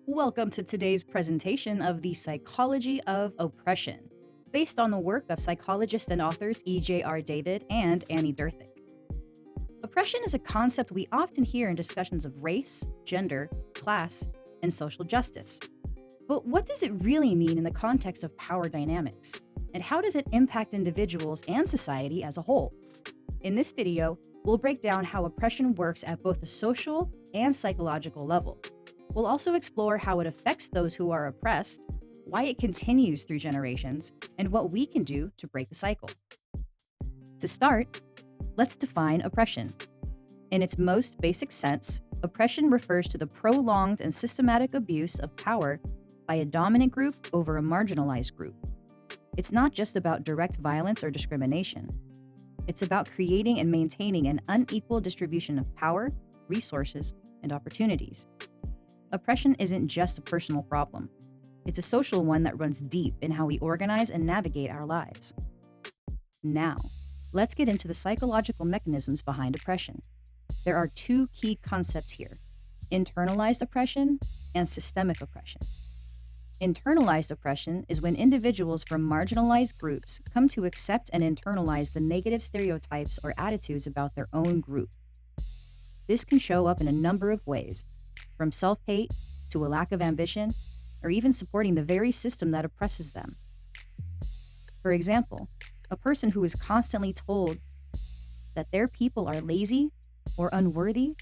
Welcome to today's presentation of the psychology of oppression, based on the work of psychologists and authors E.J.R. David and Annie Durthick. Oppression is a concept we often hear in discussions of race, gender, class, and social justice. But what does it really mean in the context of power dynamics? And how does it impact individuals and society as a whole? In this video, we'll break down how oppression works at both the social and psychological level. We'll also explore how it affects those who are oppressed, why it continues through generations, and what we can do to break the cycle. To start, let's define oppression. In its most basic sense, oppression refers to the prolonged and systematic abuse of power by a dominant group over a marginalized group. It's not just about direct violence or discrimination. It's about creating and maintaining an unequal distribution of power, resources, and opportunities. Oppression isn't just a personal problem. It's a social one that runs deep in how we organize and navigate our lives. Now, let's get into the psychological mechanisms behind oppression. There are two key concepts here: internalized oppression and systemic oppression. Internalized oppression is when individuals from marginalized groups come to accept and internalize the negative stereotypes or attitudes about their own group. This can show up in a number of ways, from self-hate to a lack of ambition, or even supporting the very system that oppresses them. For example, a person who is constantly told that their people are lazy or unworthy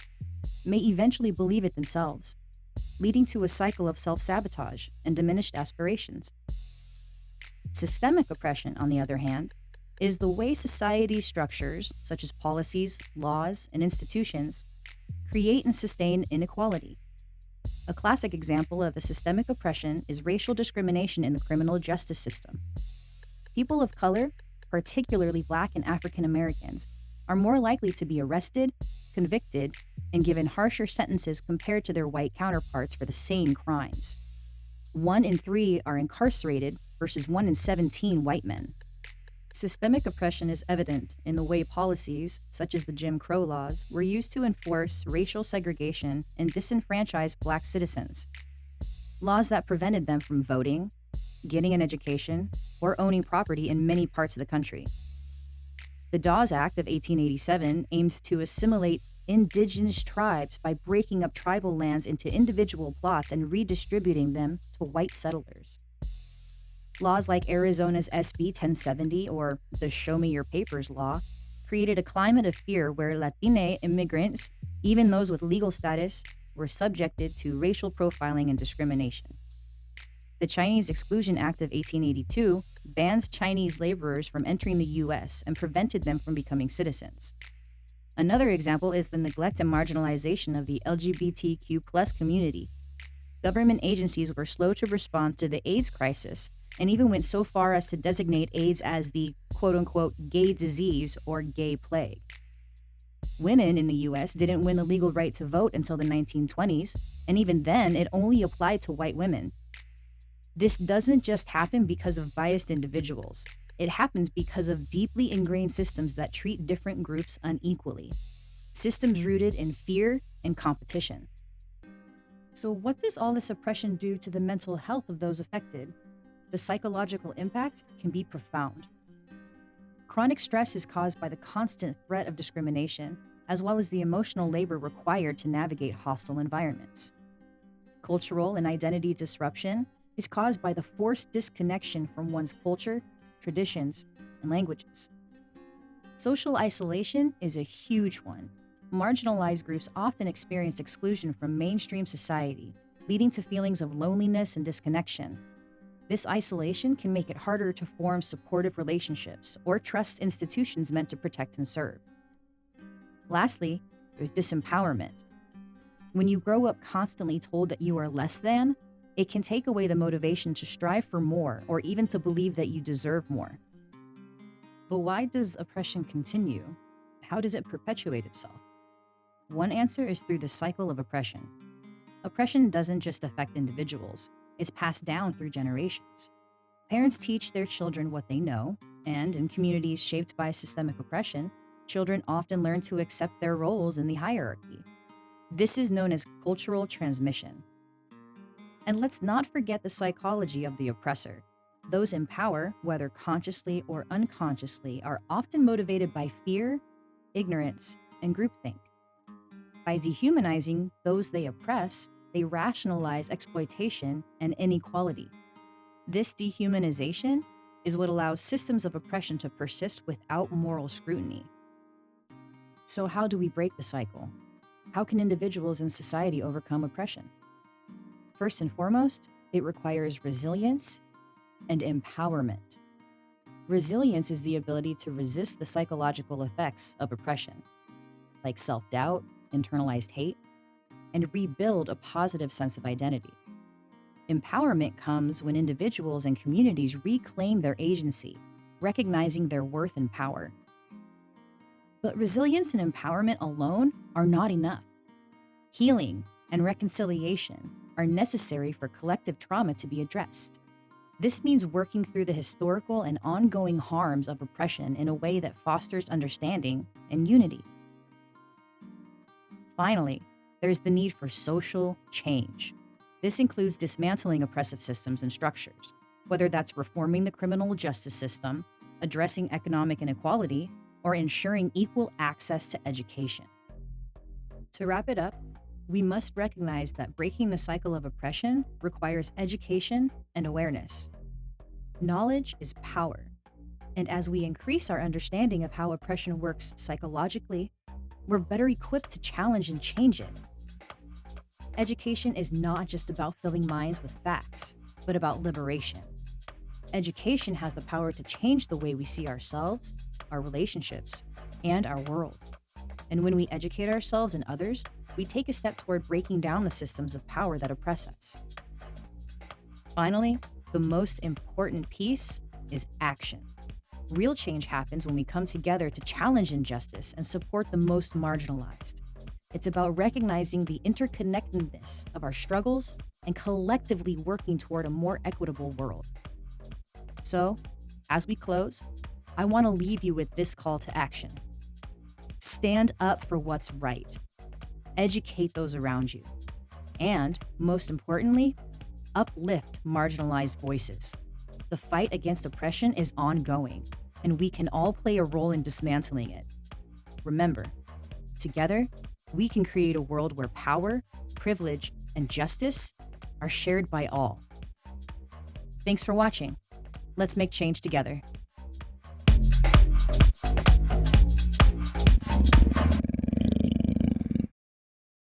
may eventually believe it themselves, leading to a cycle of self-sabotage and diminished aspirations. Systemic oppression, on the other hand, is the way society structures, such as policies, laws, and institutions, create and sustain inequality. A classic example of a systemic oppression is racial discrimination in the criminal justice system. People of color, particularly Black and African Americans, are more likely to be arrested, convicted, and given harsher sentences compared to their white counterparts for the same crimes. 1 in 3 are incarcerated versus 1 in 17 white men. Systemic oppression is evident in the way policies, such as the Jim Crow laws, were used to enforce racial segregation and disenfranchise Black citizens. Laws that prevented them from voting, getting an education, or owning property in many parts of the country. The Dawes Act of 1887 aims to assimilate indigenous tribes by breaking up tribal lands into individual plots and redistributing them to white settlers. Laws like Arizona's SB 1070 or the Show Me Your Papers law created a climate of fear where Latine immigrants, even those with legal status, were subjected to racial profiling and discrimination. The Chinese Exclusion Act of 1882 banned Chinese laborers from entering the U.S. and prevented them from becoming citizens. Another example is the neglect and marginalization of the LGBTQ+ community. Government agencies were slow to respond to the AIDS crisis and even went so far as to designate AIDS as the quote-unquote gay disease or gay plague. Women in the U.S. didn't win the legal right to vote until the 1920s, and even then it only applied to white women. This doesn't just happen because of biased individuals. It happens because of deeply ingrained systems that treat different groups unequally. Systems rooted in fear and competition. So what does all this oppression do to the mental health of those affected? The psychological impact can be profound. Chronic stress is caused by the constant threat of discrimination, as well as the emotional labor required to navigate hostile environments. Cultural and identity disruption is caused by the forced disconnection from one's culture, traditions, and languages. Social isolation is a huge one. Marginalized groups often experience exclusion from mainstream society, leading to feelings of loneliness and disconnection. This isolation can make it harder to form supportive relationships or trust institutions meant to protect and serve. Lastly, there's disempowerment. When you grow up constantly told that you are less than, it can take away the motivation to strive for more or even to believe that you deserve more. But why does oppression continue? How does it perpetuate itself? One answer is through the cycle of oppression. Oppression doesn't just affect individuals. It's passed down through generations. Parents teach their children what they know, and in communities shaped by systemic oppression, children often learn to accept their roles in the hierarchy. This is known as cultural transmission. And let's not forget the psychology of the oppressor. Those in power, whether consciously or unconsciously, are often motivated by fear, ignorance, and groupthink. By dehumanizing those they oppress, they rationalize exploitation and inequality. This dehumanization is what allows systems of oppression to persist without moral scrutiny. So, how do we break the cycle? How can individuals in society overcome oppression? First and foremost, it requires resilience and empowerment. Resilience is the ability to resist the psychological effects of oppression, like self-doubt, internalized hate, and rebuild a positive sense of identity. Empowerment comes when individuals and communities reclaim their agency, recognizing their worth and power. But resilience and empowerment alone are not enough. Healing and reconciliation are necessary for collective trauma to be addressed. This means working through the historical and ongoing harms of oppression in a way that fosters understanding and unity. Finally, there's the need for social change. This includes dismantling oppressive systems and structures, whether that's reforming the criminal justice system, addressing economic inequality, or ensuring equal access to education. To wrap it up, we must recognize that breaking the cycle of oppression requires education and awareness. Knowledge is power, and as we increase our understanding of how oppression works psychologically, we're better equipped to challenge and change it. Education is not just about filling minds with facts, but about liberation. Education has the power to change the way we see ourselves, our relationships, and our world. And when we educate ourselves and others, we take a step toward breaking down the systems of power that oppress us. Finally, the most important piece is action. Real change happens when we come together to challenge injustice and support the most marginalized. It's about recognizing the interconnectedness of our struggles and collectively working toward a more equitable world. So, as we close, I want to leave you with this call to action. Stand up for what's right. Educate those around you. And, most importantly, uplift marginalized voices. The fight against oppression is ongoing, and we can all play a role in dismantling it. Remember, together, we can create a world where power, privilege, and justice are shared by all. Thanks for watching. Let's make change together.